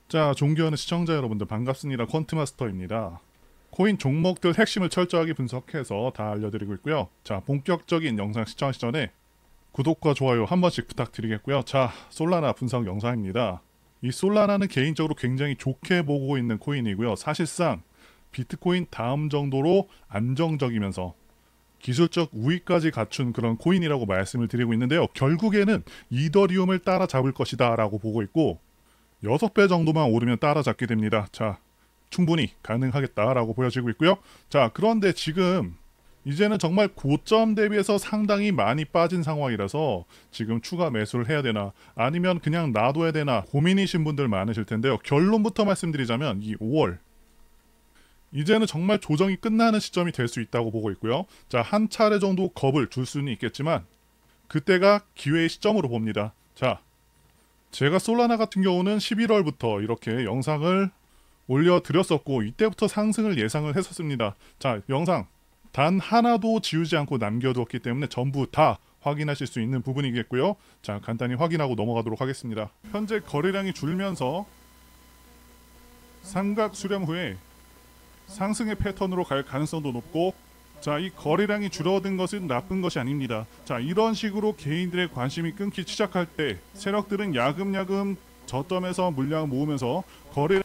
자, 존경하는 시청자 여러분들 반갑습니다. 퀀트마스터입니다. 코인 종목들 핵심을 철저하게 분석해서 다 알려드리고 있고요. 자, 본격적인 영상 시청하기 전에 구독과 좋아요 한 번씩 부탁드리겠고요. 자, 솔라나 분석 영상입니다. 이 솔라나는 개인적으로 굉장히 좋게 보고 있는 코인이고요. 사실상 비트코인 다음 정도로 안정적이면서 기술적 우위까지 갖춘 그런 코인이라고 말씀을 드리고 있는데요. 결국에는 이더리움을 따라잡을 것이다 라고 보고 있고 6배 정도만 오르면 따라잡게 됩니다. 자, 충분히 가능하겠다라고 보여지고 있고요. 자, 그런데 지금 이제는 정말 고점 대비해서 상당히 많이 빠진 상황이라서 지금 추가 매수를 해야 되나 아니면 그냥 놔둬야 되나 고민이신 분들 많으실 텐데요. 결론부터 말씀드리자면 이 5월 이제는 정말 조정이 끝나는 시점이 될 수 있다고 보고 있고요. 자, 한 차례 정도 겁을 줄 수는 있겠지만 그때가 기회의 시점으로 봅니다. 자, 제가 솔라나 같은 경우는 11월부터 이렇게 영상을 올려드렸었고 이때부터 상승을 예상을 했었습니다. 자, 영상 단 하나도 지우지 않고 남겨두었기 때문에 전부 다 확인하실 수 있는 부분이겠고요. 자, 간단히 확인하고 넘어가도록 하겠습니다. 현재 거래량이 줄면서 삼각 수렴 후에 상승의 패턴으로 갈 가능성도 높고, 자, 이 거래량이 줄어든 것은 나쁜 것이 아닙니다. 자, 이런 식으로 개인들의 관심이 끊기 시작할 때 세력들은 야금야금 저점에서 물량을 모으면서 거래,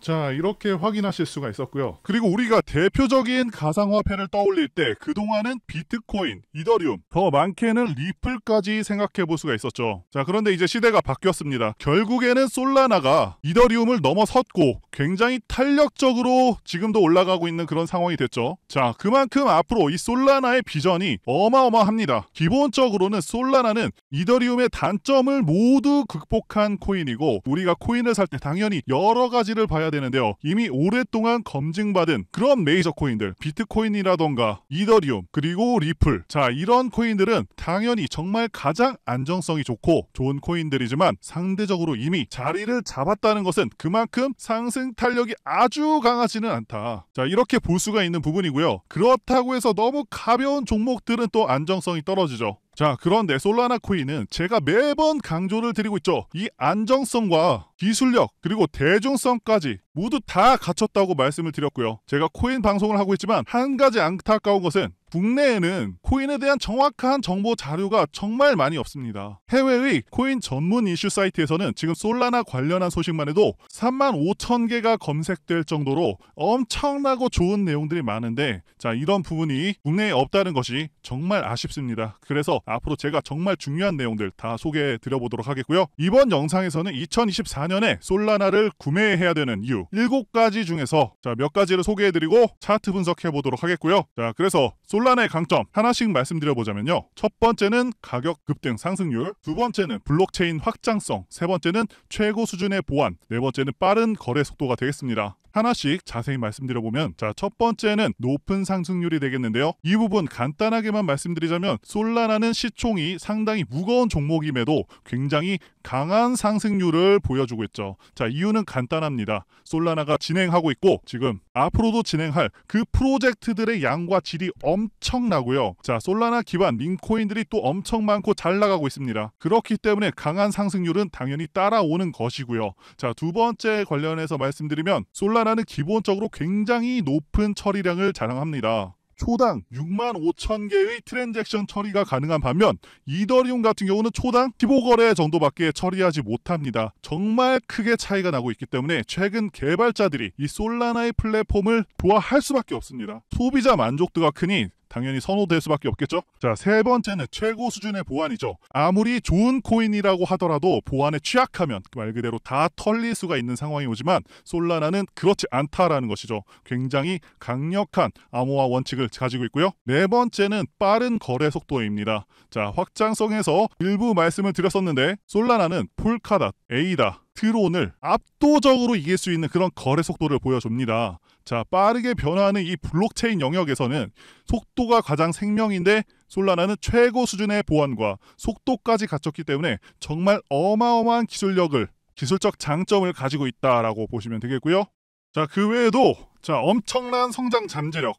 자, 이렇게 확인하실 수가 있었고요. 그리고 우리가 대표적인 가상화폐를 떠올릴 때 그동안은 비트코인, 이더리움, 더 많게는 리플까지 생각해 볼 수가 있었죠. 자, 그런데 이제 시대가 바뀌었습니다. 결국에는 솔라나가 이더리움을 넘어섰고 굉장히 탄력적으로 지금도 올라가고 있는 그런 상황이 됐죠. 자, 그만큼 앞으로 이 솔라나의 비전이 어마어마합니다. 기본적으로는 솔라나는 이더리움의 단점을 모두 극복한 코인이고, 우리가 코인을 살 때 당연히 여러 가지를 봐야 되는데요. 이미 오랫동안 검증받은 그런 메이저 코인들, 비트코인이라던가 이더리움, 그리고 리플, 자, 이런 코인들은 당연히 정말 가장 안정성이 좋고 좋은 코인들이지만 상대적으로 이미 자리를 잡았다는 것은 그만큼 상승 탄력이 아주 강하지는 않다. 자, 이렇게 볼 수가 있는 부분이고요. 그렇다고 해서 너무 가벼운 종목들은 또 안정성이 떨어지죠. 자, 그런데 솔라나 코인은 제가 매번 강조를 드리고 있죠. 이 안정성과 기술력 그리고 대중성까지 모두 다 갖췄다고 말씀을 드렸고요. 제가 코인 방송을 하고 있지만 한 가지 안타까운 것은 국내에는 코인에 대한 정확한 정보 자료가 정말 많이 없습니다. 해외의 코인 전문 이슈 사이트에서는 지금 솔라나 관련한 소식만 해도 35,000개가 검색될 정도로 엄청나고 좋은 내용들이 많은데, 자, 이런 부분이 국내에 없다는 것이 정말 아쉽습니다. 그래서 앞으로 제가 정말 중요한 내용들 다 소개해 드려보도록 하겠고요. 이번 영상에서는 2024년에 솔라나를 구매해야 되는 이유 7가지 중에서 자, 몇 가지를 소개해 드리고 차트 분석해 보도록 하겠고요. 자, 그래서 솔라나의 강점 하나씩 말씀드려보자면요. 첫 번째는 가격 급등 상승률, 두 번째는 블록체인 확장성, 세 번째는 최고 수준의 보안, 네 번째는 빠른 거래 속도가 되겠습니다. 하나씩 자세히 말씀드려보면, 자, 첫 번째는 높은 상승률이 되겠는데요. 이 부분 간단하게만 말씀드리자면 솔라나는 시총이 상당히 무거운 종목임에도 굉장히 강한 상승률을 보여주고 있죠. 자, 이유는 간단합니다. 솔라나가 진행하고 있고 지금 앞으로도 진행할 그 프로젝트들의 양과 질이 엄청나고요. 자, 솔라나 기반 밈코인들이 또 엄청 많고 잘 나가고 있습니다. 그렇기 때문에 강한 상승률은 당연히 따라오는 것이고요. 자, 두 번째 관련해서 말씀드리면 솔라나는 기본적으로 굉장히 높은 처리량을 자랑합니다. 초당 65,000개의 트랜잭션 처리가 가능한 반면 이더리움 같은 경우는 초당 15거래 정도밖에 처리하지 못합니다. 정말 크게 차이가 나고 있기 때문에 최근 개발자들이 이 솔라나의 플랫폼을 좋아할 수밖에 없습니다. 소비자 만족도가 크니 당연히 선호될 수밖에 없겠죠. 자, 세 번째는 최고 수준의 보안이죠. 아무리 좋은 코인이라고 하더라도 보안에 취약하면 말 그대로 다 털릴 수가 있는 상황이 오지만 솔라나는 그렇지 않다라는 것이죠. 굉장히 강력한 암호화 원칙을 가지고 있고요. 네 번째는 빠른 거래 속도입니다. 자, 확장성에서 일부 말씀을 드렸었는데 솔라나는 폴카닷, 에이다, 트론을 압도적으로 이길 수 있는 그런 거래 속도를 보여줍니다. 자, 빠르게 변화하는 이 블록체인 영역에서는 속도가 가장 생명인데 솔라나는 최고 수준의 보안과 속도까지 갖췄기 때문에 정말 어마어마한 기술적 장점을 가지고 있다라고 보시면 되겠고요. 자, 그 외에도 자, 엄청난 성장 잠재력,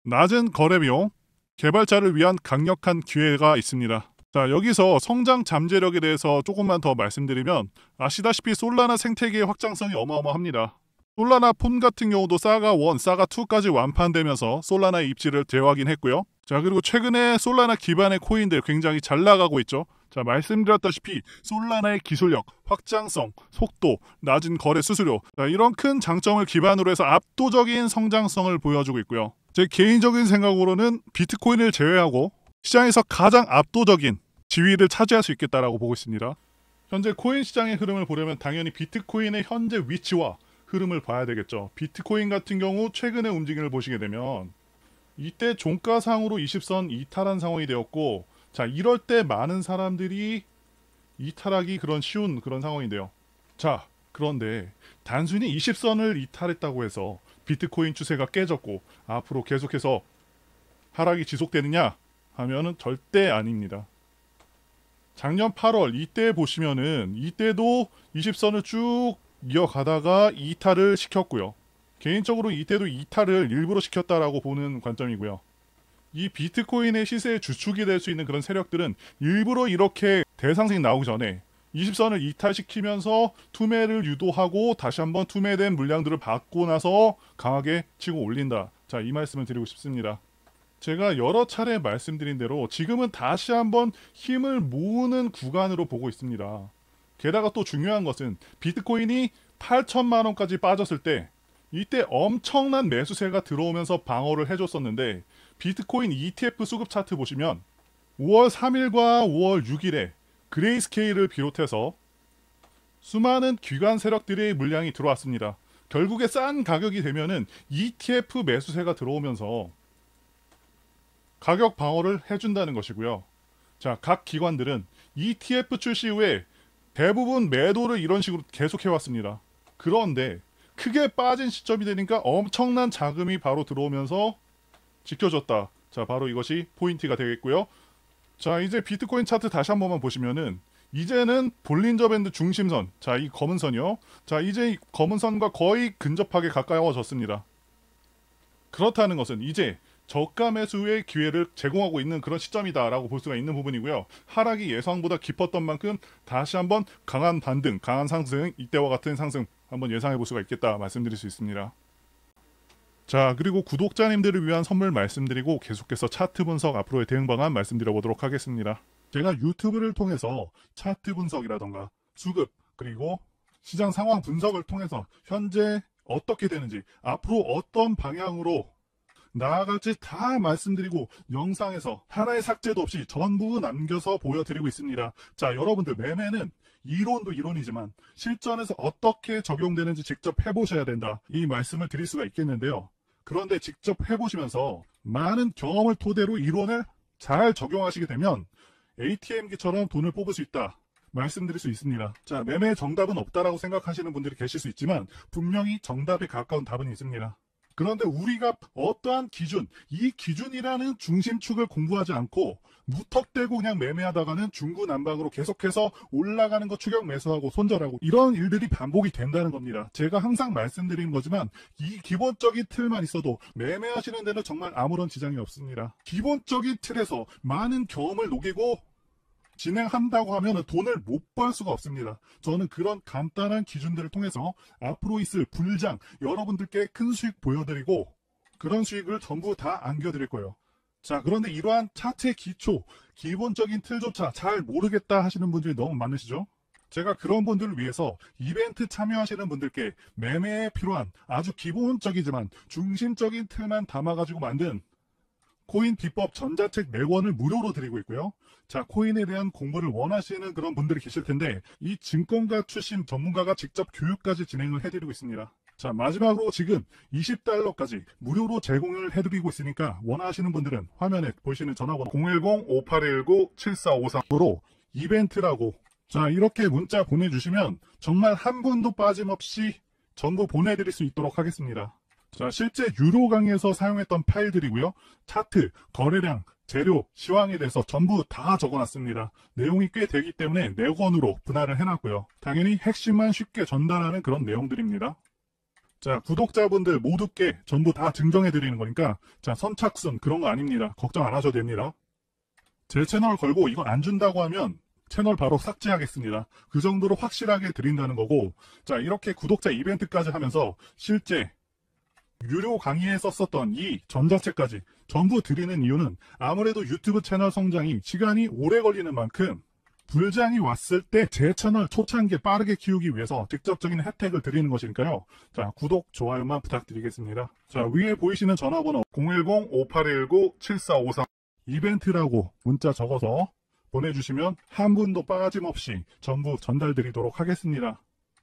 낮은 거래 비용, 개발자를 위한 강력한 기회가 있습니다. 자, 여기서 성장 잠재력에 대해서 조금만 더 말씀드리면 아시다시피 솔라나 생태계의 확장성이 어마어마합니다. 솔라나 폰 같은 경우도 사가 1, 사가 2까지 완판되면서 솔라나의 입지를 재확인했고요. 자, 그리고 최근에 솔라나 기반의 코인들 굉장히 잘 나가고 있죠. 자, 말씀드렸다시피 솔라나의 기술력, 확장성, 속도, 낮은 거래 수수료, 자, 이런 큰 장점을 기반으로 해서 압도적인 성장성을 보여주고 있고요. 제 개인적인 생각으로는 비트코인을 제외하고 시장에서 가장 압도적인 지위를 차지할 수 있겠다라고 보고 있습니다. 현재 코인 시장의 흐름을 보려면 당연히 비트코인의 현재 위치와 흐름을 봐야 되겠죠. 비트코인 같은 경우 최근의 움직임을 보시게 되면 이때 종가상으로 20선 이탈한 상황이 되었고, 자, 이럴 때 많은 사람들이 이탈하기 쉬운 그런 상황인데요. 자, 그런데 단순히 20선을 이탈했다고 해서 비트코인 추세가 깨졌고 앞으로 계속해서 하락이 지속되느냐 하면은 절대 아닙니다. 작년 8월 이때 보시면은 이때도 20선을 쭉 이어가다가 이탈을 시켰고요. 개인적으로 이때도 이탈을 일부러 시켰다라고 보는 관점이고요. 이 비트코인의 시세의 주축이 될 수 있는 그런 세력들은 일부러 이렇게 대상승이 나오기 전에 20선을 이탈시키면서 투매를 유도하고 다시 한번 투매된 물량들을 받고 나서 강하게 치고 올린다. 자, 이 말씀을 드리고 싶습니다. 제가 여러 차례 말씀드린 대로 지금은 다시 한번 힘을 모으는 구간으로 보고 있습니다. 게다가 또 중요한 것은 비트코인이 8천만 원까지 빠졌을 때 이때 엄청난 매수세가 들어오면서 방어를 해줬었는데 비트코인 ETF 수급 차트 보시면 5월 3일과 5월 6일에 그레이스케일을 비롯해서 수많은 기관 세력들의 물량이 들어왔습니다. 결국에 싼 가격이 되면은 ETF 매수세가 들어오면서 가격 방어를 해준다는 것이고요. 자, 각 기관들은 ETF 출시 후에 대부분 매도를 이런 식으로 계속해왔습니다. 그런데 크게 빠진 시점이 되니까 엄청난 자금이 바로 들어오면서 지켜줬다. 자, 바로 이것이 포인트가 되겠고요. 자, 이제 비트코인 차트 다시 한 번만 보시면은 이제는 볼린저 밴드 중심선, 자, 이 검은 선이요. 자, 이제 이 검은 선과 거의 근접하게 가까워졌습니다. 그렇다는 것은 이제 저가 매수의 기회를 제공하고 있는 그런 시점이다라고 볼 수가 있는 부분이고요. 하락이 예상보다 깊었던 만큼 다시 한번 강한 반등, 강한 상승, 이때와 같은 상승 한번 예상해 볼 수가 있겠다 말씀드릴 수 있습니다. 자, 그리고 구독자님들을 위한 선물 말씀드리고 계속해서 차트 분석 앞으로의 대응 방안 말씀드려 보도록 하겠습니다. 제가 유튜브를 통해서 차트 분석이라던가 수급 그리고 시장 상황 분석을 통해서 현재 어떻게 되는지 앞으로 어떤 방향으로 나아갈지 다 말씀드리고 영상에서 하나의 삭제도 없이 전부 남겨서 보여드리고 있습니다. 자, 여러분들 매매는 이론도 이론이지만 실전에서 어떻게 적용되는지 직접 해보셔야 된다. 이 말씀을 드릴 수가 있겠는데요. 그런데 직접 해보시면서 많은 경험을 토대로 이론을 잘 적용하시게 되면 ATM기처럼 돈을 뽑을 수 있다. 말씀드릴 수 있습니다. 자, 매매의 정답은 없다라고 생각하시는 분들이 계실 수 있지만 분명히 정답에 가까운 답은 있습니다. 그런데 우리가 어떠한 기준, 이 기준이라는 중심축을 공부하지 않고 무턱대고 그냥 매매하다가는 중구난방으로 계속해서 올라가는 거 추격 매수하고 손절하고 이런 일들이 반복이 된다는 겁니다. 제가 항상 말씀드리는 거지만 이 기본적인 틀만 있어도 매매하시는 데는 정말 아무런 지장이 없습니다. 기본적인 틀에서 많은 경험을 녹이고 진행한다고 하면 돈을 못 벌 수가 없습니다. 저는 그런 간단한 기준들을 통해서 앞으로 있을 불장 여러분들께 큰 수익 보여드리고 그런 수익을 전부 다 안겨드릴 거예요. 자, 그런데 이러한 차트의 기초, 기본적인 틀조차 잘 모르겠다 하시는 분들이 너무 많으시죠? 제가 그런 분들을 위해서 이벤트 참여하시는 분들께 매매에 필요한 아주 기본적이지만 중심적인 틀만 담아가지고 만든 코인 비법 전자책 4권을 무료로 드리고 있고요. 자, 코인에 대한 공부를 원하시는 그런 분들이 계실 텐데 이 증권가 출신 전문가가 직접 교육까지 진행을 해드리고 있습니다. 자, 마지막으로 지금 $20까지 무료로 제공을 해드리고 있으니까 원하시는 분들은 화면에 보시는 전화번호 010-5819-7453으로 이벤트라고 자, 이렇게 문자 보내주시면 정말 한 분도 빠짐없이 전부 보내드릴 수 있도록 하겠습니다. 자, 실제 유료 강의에서 사용했던 파일들이고요. 차트, 거래량, 재료, 시황에 대해서 전부 다 적어놨습니다. 내용이 꽤 되기 때문에 4권으로 분할을 해놨고요. 당연히 핵심만 쉽게 전달하는 그런 내용들입니다. 자, 구독자분들 모두께 전부 다 증정해드리는 거니까 자, 선착순 그런 거 아닙니다. 걱정 안 하셔도 됩니다. 제 채널 걸고 이거 안 준다고 하면 채널 바로 삭제하겠습니다. 그 정도로 확실하게 드린다는 거고, 자, 이렇게 구독자 이벤트까지 하면서 실제 유료 강의에 썼었던 이 전자책까지 전부 드리는 이유는 아무래도 유튜브 채널 성장이 시간이 오래 걸리는 만큼 불장이 왔을 때 제 채널 초창기에 빠르게 키우기 위해서 직접적인 혜택을 드리는 것이니까요. 자, 구독, 좋아요만 부탁드리겠습니다. 자, 위에 보이시는 전화번호 010-5819-7453 이벤트라고 문자 적어서 보내주시면 한 분도 빠짐없이 전부 전달드리도록 하겠습니다.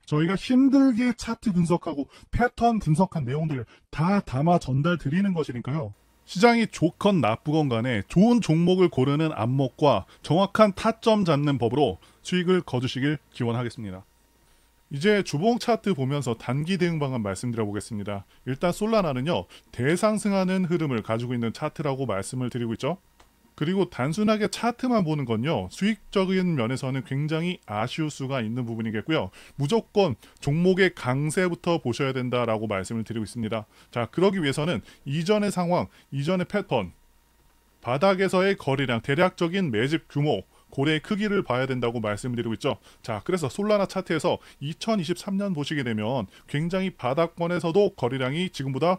저희가 힘들게 차트 분석하고 패턴 분석한 내용들을 다 담아 전달 드리는 것이니까요. 시장이 좋건 나쁘건 간에 좋은 종목을 고르는 안목과 정확한 타점 잡는 법으로 수익을 거두시길 기원하겠습니다. 이제 주봉 차트 보면서 단기 대응 방안 말씀드려 보겠습니다. 일단 솔라나는요, 대상승하는 흐름을 가지고 있는 차트라고 말씀을 드리고 있죠. 그리고 단순하게 차트만 보는 건요, 수익적인 면에서는 굉장히 아쉬울 수가 있는 부분이겠고요. 무조건 종목의 강세부터 보셔야 된다라고 말씀을 드리고 있습니다. 자, 그러기 위해서는 이전의 상황, 이전의 패턴, 바닥에서의 거래량, 대략적인 매집 규모, 고래의 크기를 봐야 된다고 말씀드리고 있죠. 자, 그래서 솔라나 차트에서 2023년 보시게 되면 굉장히 바닥권에서도 거래량이 지금보다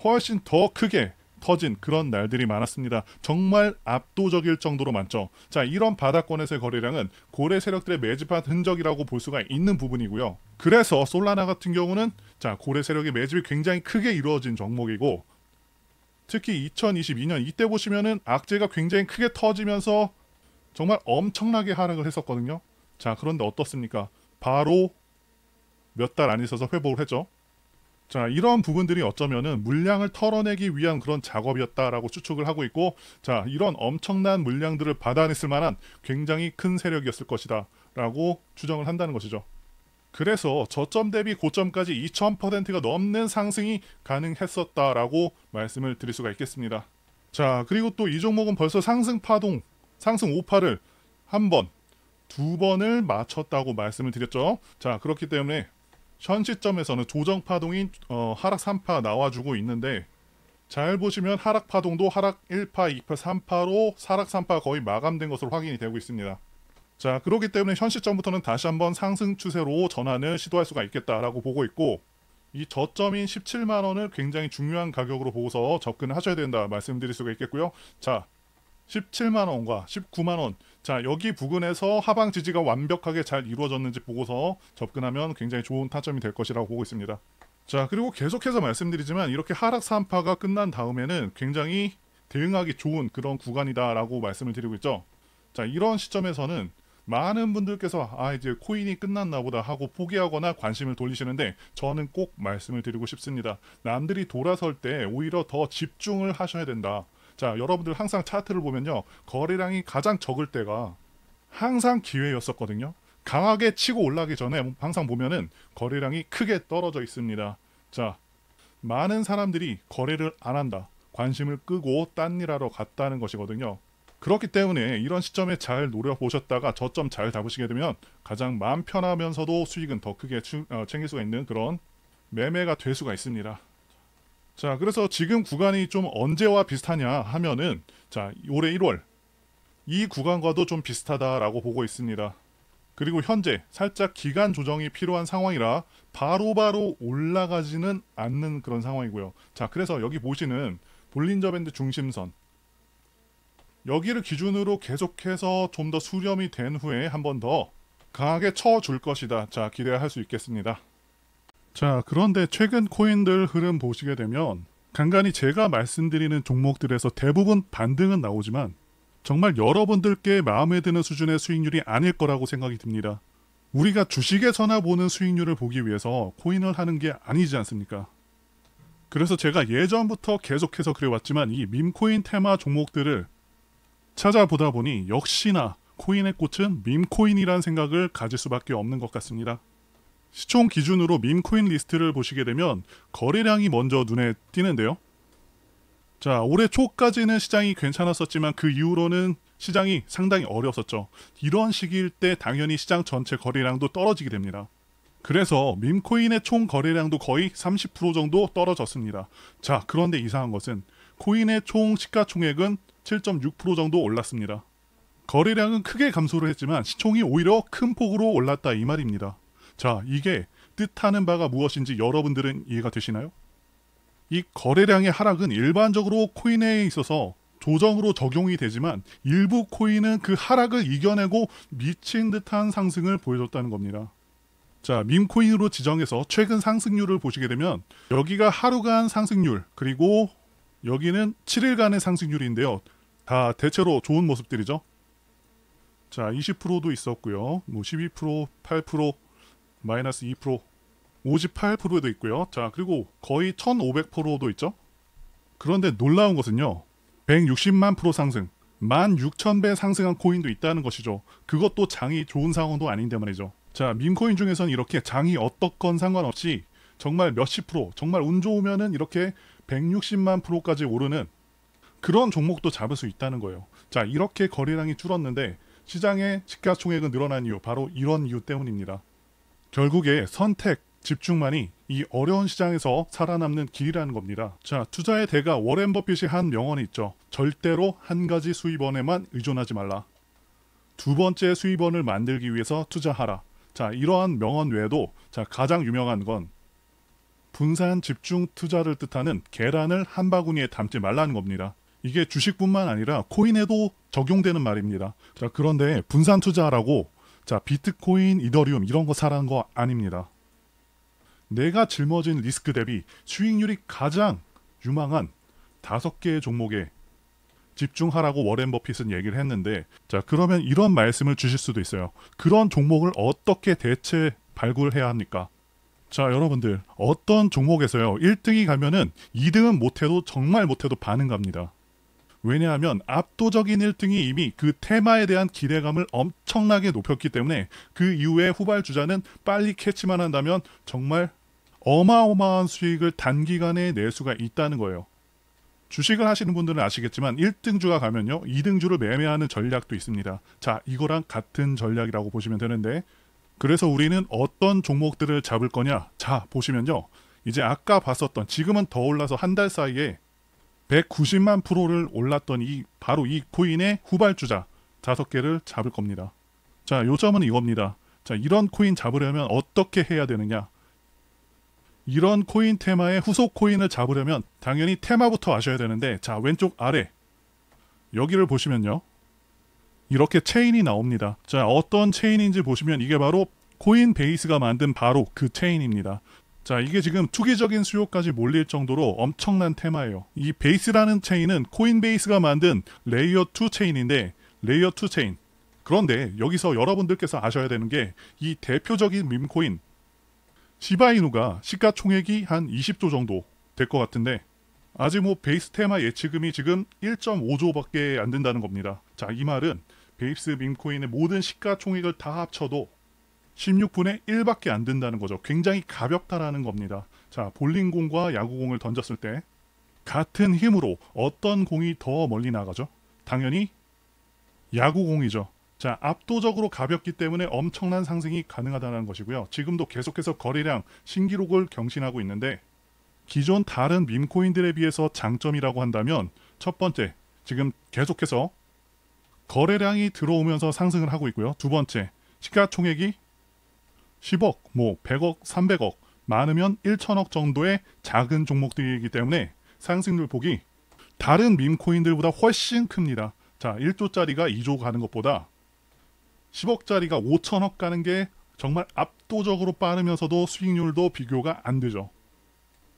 훨씬 더 크게 터진 그런 날들이 많았습니다. 정말 압도적일 정도로 많죠. 자, 이런 바닥권에서의 거래량은 고래 세력들의 매집한 흔적이라고 볼 수가 있는 부분이고요. 그래서 솔라나 같은 경우는 자, 고래 세력의 매집이 굉장히 크게 이루어진 종목이고, 특히 2022년 이때 보시면은 악재가 굉장히 크게 터지면서 정말 엄청나게 하락을 했었거든요. 자, 그런데 어떻습니까? 바로 몇 달 안 있어서 회복을 했죠. 자, 이런 부분들이 어쩌면은 물량을 털어내기 위한 그런 작업이었다라고 추측을 하고 있고, 자, 이런 엄청난 물량들을 받아냈을 만한 굉장히 큰 세력이었을 것이다 라고 추정을 한다는 것이죠. 그래서 저점 대비 고점까지 2000%가 넘는 상승이 가능했었다라고 말씀을 드릴 수가 있겠습니다. 자, 그리고 또 이 종목은 벌써 상승 파동, 상승 5파를 한 번, 두 번을 맞췄다고 말씀을 드렸죠. 자, 그렇기 때문에 현 시점에서는 조정 파동인 하락 3파 나와주고 있는데, 잘 보시면 하락 파동도 하락 1파, 2파, 3파로 하락 3파 거의 마감된 것으로 확인이 되고 있습니다. 자, 그렇기 때문에 현 시점부터는 다시 한번 상승 추세로 전환을 시도할 수가 있겠다라고 보고 있고, 이 저점인 17만원을 굉장히 중요한 가격으로 보고서 접근을 하셔야 된다 말씀드릴 수가 있겠고요. 자, 17만원과 19만원, 자, 여기 부근에서 하방 지지가 완벽하게 잘 이루어졌는지 보고서 접근하면 굉장히 좋은 타점이 될 것이라고 보고 있습니다. 자, 그리고 계속해서 말씀드리지만 이렇게 하락 3파가 끝난 다음에는 굉장히 대응하기 좋은 그런 구간이다라고 말씀을 드리고 있죠. 자, 이런 시점에서는 많은 분들께서 이제 코인이 끝났나 보다 하고 포기하거나 관심을 돌리시는데, 저는 꼭 말씀을 드리고 싶습니다. 남들이 돌아설 때 오히려 더 집중을 하셔야 된다. 자, 여러분들 항상 차트를 보면요, 거래량이 가장 적을 때가 항상 기회였었거든요. 강하게 치고 올라가기 전에 항상 보면은 거래량이 크게 떨어져 있습니다. 자, 많은 사람들이 거래를 안 한다, 관심을 끄고 딴 일 하러 갔다는 것이거든요. 그렇기 때문에 이런 시점에 잘 노려보셨다가 저점 잘 잡으시게 되면 가장 마음 편하면서도 수익은 더 크게 챙길 수가 있는 그런 매매가 될 수가 있습니다. 자, 그래서 지금 구간이 좀 언제와 비슷하냐 하면은, 자, 올해 1월 이 구간과도 좀 비슷하다라고 보고 있습니다. 그리고 현재 살짝 기간 조정이 필요한 상황이라 바로바로 올라가지는 않는 그런 상황이고요. 자, 그래서 여기 보시는 볼린저 밴드 중심선, 여기를 기준으로 계속해서 좀 더 수렴이 된 후에 한 번 더 강하게 쳐줄 것이다. 자, 기대할 수 있겠습니다. 자, 그런데 최근 코인들 흐름 보시게 되면 간간히 제가 말씀드리는 종목들에서 대부분 반등은 나오지만 정말 여러분들께 마음에 드는 수준의 수익률이 아닐 거라고 생각이 듭니다. 우리가 주식에서나 보는 수익률을 보기 위해서 코인을 하는 게 아니지 않습니까? 그래서 제가 예전부터 계속해서 그래왔지만 이 밈코인 테마 종목들을 찾아보다 보니 역시나 코인의 꽃은 밈코인이라는 생각을 가질 수밖에 없는 것 같습니다. 시총 기준으로 밈코인 리스트를 보시게 되면 거래량이 먼저 눈에 띄는데요. 자, 올해 초까지는 시장이 괜찮았었지만 그 이후로는 시장이 상당히 어려웠었죠. 이런 시기일 때 당연히 시장 전체 거래량도 떨어지게 됩니다. 그래서 밈코인의 총 거래량도 거의 30% 정도 떨어졌습니다. 자, 그런데 이상한 것은 코인의 총 시가총액은 7.6% 정도 올랐습니다. 거래량은 크게 감소를 했지만 시총이 오히려 큰 폭으로 올랐다 이 말입니다. 자, 이게 뜻하는 바가 무엇인지 여러분들은 이해가 되시나요? 이 거래량의 하락은 일반적으로 코인에 있어서 조정으로 적용이 되지만 일부 코인은 그 하락을 이겨내고 미친 듯한 상승을 보여줬다는 겁니다. 자, 밈코인으로 지정해서 최근 상승률을 보시게 되면 여기가 하루간 상승률, 그리고 여기는 7일간의 상승률인데요. 다 대체로 좋은 모습들이죠. 자, 20%도 있었고요. 뭐 12%, 8%, 마이너스 2%, 58%도 있고요. 자, 그리고 거의 1500%도 있죠. 그런데 놀라운 것은요. 160만 프로 상승, 16,000배 상승한 코인도 있다는 것이죠. 그것도 장이 좋은 상황도 아닌데 말이죠. 자, 밈코인 중에서는 이렇게 장이 어떻건 상관없이 정말 몇십 프로, 정말 운 좋으면은 이렇게 160만 프로까지 오르는 그런 종목도 잡을 수 있다는 거예요. 자, 이렇게 거래량이 줄었는데 시장의 시가총액은 늘어난 이유, 바로 이런 이유 때문입니다. 결국에 선택, 집중만이 이 어려운 시장에서 살아남는 길이라는 겁니다. 자, 투자의 대가 워렌 버핏이 한 명언이 있죠. 절대로 한 가지 수입원에만 의존하지 말라. 두 번째 수입원을 만들기 위해서 투자하라. 자, 이러한 명언 외에도 자, 가장 유명한 건 분산 집중 투자를 뜻하는 계란을 한 바구니에 담지 말라는 겁니다. 이게 주식뿐만 아니라 코인에도 적용되는 말입니다. 자, 그런데 분산 투자라고 자, 비트코인, 이더리움 이런 거 사라는 거 아닙니다. 내가 짊어진 리스크 대비 수익률이 가장 유망한 5개의 종목에 집중하라고 워렌 버핏은 얘기를 했는데, 자, 그러면 이런 말씀을 주실 수도 있어요. 그런 종목을 어떻게 대체 발굴해야 합니까? 자, 여러분들 어떤 종목에서요 1등이 가면은 2등은 못해도 정말 못해도 반응 갑니다. 왜냐하면 압도적인 1등이 이미 그 테마에 대한 기대감을 엄청나게 높였기 때문에 그 이후에 후발주자는 빨리 캐치만 한다면 정말 어마어마한 수익을 단기간에 낼 수가 있다는 거예요. 주식을 하시는 분들은 아시겠지만 1등주가 가면요 2등주를 매매하는 전략도 있습니다. 자, 이거랑 같은 전략이라고 보시면 되는데, 그래서 우리는 어떤 종목들을 잡을 거냐? 자, 보시면요 이제 아까 봤었던, 지금은 더 올라서 한 달 사이에 190만 프로를 올랐던 바로 이 코인의 후발주자 5개를 잡을 겁니다. 자, 요점은 이겁니다. 자, 이런 코인 잡으려면 어떻게 해야 되느냐? 이런 코인 테마의 후속 코인을 잡으려면 당연히 테마부터 아셔야 되는데, 자, 왼쪽 아래 여기를 보시면요 이렇게 체인이 나옵니다. 자, 어떤 체인인지 보시면 이게 바로 코인베이스가 만든 바로 그 체인입니다. 자, 이게 지금 투기적인 수요까지 몰릴 정도로 엄청난 테마예요. 이 베이스라는 체인은 코인베이스가 만든 레이어 2 체인인데, 레이어 2 체인. 그런데 여기서 여러분들께서 아셔야 되는 게 이 대표적인 밈코인 시바이누가 시가총액이 한 20조 정도 될 것 같은데, 아직 뭐 베이스 테마 예치금이 지금 1.5조밖에 안 된다는 겁니다. 자, 이 말은 베이스 밈코인의 모든 시가총액을 다 합쳐도 16분의 1밖에 안 된다는 거죠. 굉장히 가볍다라는 겁니다. 자, 볼링공과 야구공을 던졌을 때 같은 힘으로 어떤 공이 더 멀리 나가죠? 당연히 야구공이죠. 자, 압도적으로 가볍기 때문에 엄청난 상승이 가능하다는 것이고요. 지금도 계속해서 거래량 신기록을 경신하고 있는데, 기존 다른 밈코인들에 비해서 장점이라고 한다면 첫 번째, 지금 계속해서 거래량이 들어오면서 상승을 하고 있고요. 두 번째, 시가총액이 10억, 뭐 100억, 300억, 많으면 1천억 정도의 작은 종목들이기 때문에 상승률 폭이 다른 밈코인들보다 훨씬 큽니다. 자, 1조짜리가 2조 가는 것보다 10억짜리가 5천억 가는 게 정말 압도적으로 빠르면서도 수익률도 비교가 안 되죠.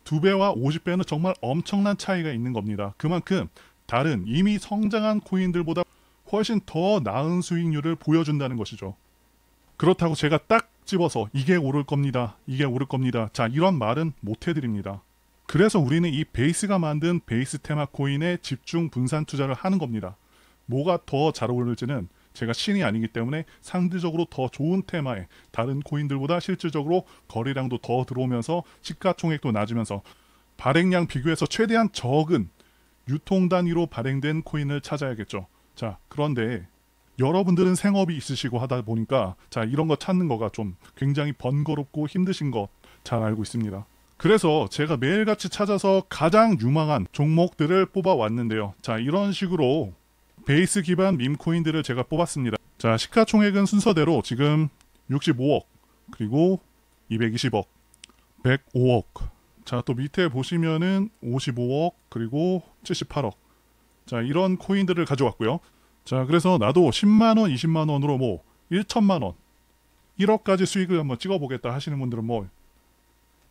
2배와 50배는 정말 엄청난 차이가 있는 겁니다. 그만큼 다른 이미 성장한 코인들보다 훨씬 더 나은 수익률을 보여준다는 것이죠. 그렇다고 제가 딱 집어서 이게 오를 겁니다, 이게 오를 겁니다, 자, 이런 말은 못 해드립니다. 그래서 우리는 이 베이스가 만든 베이스 테마 코인에 집중 분산 투자를 하는 겁니다. 뭐가 더 잘 어울릴지는 제가 신이 아니기 때문에 상대적으로 더 좋은 테마에 다른 코인들보다 실질적으로 거래량도 더 들어오면서 시가총액도 낮으면서 발행량 비교해서 최대한 적은 유통 단위로 발행된 코인을 찾아야겠죠. 자, 그런데 여러분들은 생업이 있으시고 하다 보니까 자, 이런 거 찾는 거가 좀 굉장히 번거롭고 힘드신 거 잘 알고 있습니다. 그래서 제가 매일같이 찾아서 가장 유망한 종목들을 뽑아왔는데요. 자, 이런 식으로 베이스 기반 밈 코인들을 제가 뽑았습니다. 자, 시가총액은 순서대로 지금 65억, 그리고 220억, 105억. 자, 또 밑에 보시면은 55억, 그리고 78억. 자, 이런 코인들을 가져왔고요. 자, 그래서 나도 10만원, 20만원으로 뭐 1천만원, 1억까지 수익을 한번 찍어보겠다 하시는 분들은 뭐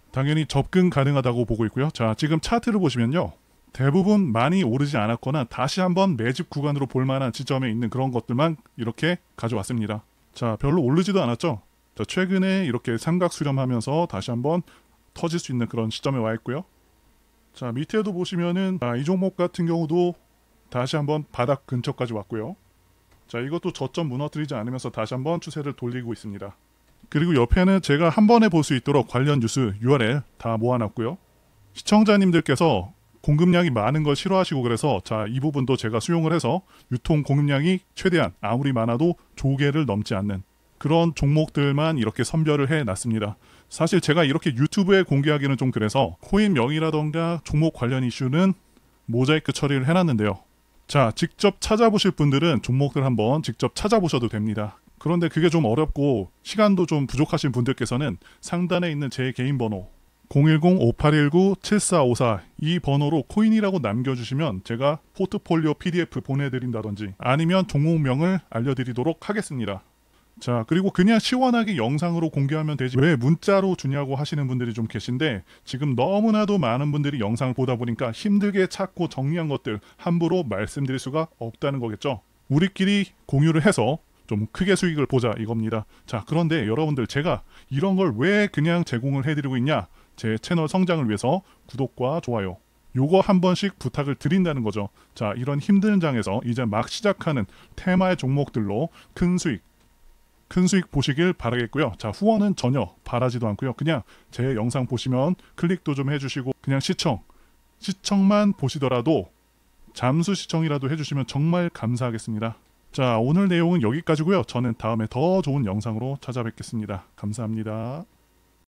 당연히 접근 가능하다고 보고 있고요. 자, 지금 차트를 보시면요, 대부분 많이 오르지 않았거나 다시 한번 매집 구간으로 볼만한 지점에 있는 그런 것들만 이렇게 가져왔습니다. 자, 별로 오르지도 않았죠. 자, 최근에 이렇게 삼각 수렴하면서 다시 한번 터질 수 있는 그런 시점에 와 있고요. 자, 밑에도 보시면은 이 종목 같은 경우도 다시 한번 바닥 근처까지 왔고요. 자, 이것도 저점 무너뜨리지 않으면서 다시 한번 추세를 돌리고 있습니다. 그리고 옆에는 제가 한 번에 볼 수 있도록 관련 뉴스 URL 다 모아놨고요. 시청자님들께서 공급량이 많은 걸 싫어하시고 그래서 자, 이 부분도 제가 수용을 해서 유통 공급량이 최대한 아무리 많아도 조개를 넘지 않는 그런 종목들만 이렇게 선별을 해놨습니다. 사실 제가 이렇게 유튜브에 공개하기는 좀 그래서 코인 명의라던가 종목 관련 이슈는 모자이크 처리를 해놨는데요. 자, 직접 찾아보실 분들은 종목들 한번 직접 찾아보셔도 됩니다. 그런데 그게 좀 어렵고 시간도 좀 부족하신 분들께서는 상단에 있는 제 개인 번호 010-5819-7454 이 번호로 코인이라고 남겨주시면 제가 포트폴리오 PDF 보내드린다든지 아니면 종목명을 알려드리도록 하겠습니다. 자, 그리고 그냥 시원하게 영상으로 공개하면 되지 왜 문자로 주냐고 하시는 분들이 좀 계신데, 지금 너무나도 많은 분들이 영상을 보다 보니까 힘들게 찾고 정리한 것들 함부로 말씀드릴 수가 없다는 거겠죠. 우리끼리 공유를 해서 좀 크게 수익을 보자 이겁니다. 자, 그런데 여러분들, 제가 이런 걸 왜 그냥 제공을 해드리고 있냐? 제 채널 성장을 위해서 구독과 좋아요 요거 한 번씩 부탁을 드린다는 거죠. 자, 이런 힘든 장에서 이제 막 시작하는 테마의 종목들로 큰 수익 보시길 바라겠고요. 자, 후원은 전혀 바라지도 않고요. 그냥 제 영상 보시면 클릭도 좀 해주시고 그냥 시청만 보시더라도 잠수 시청이라도 해주시면 정말 감사하겠습니다. 자, 오늘 내용은 여기까지고요. 저는 다음에 더 좋은 영상으로 찾아뵙겠습니다. 감사합니다.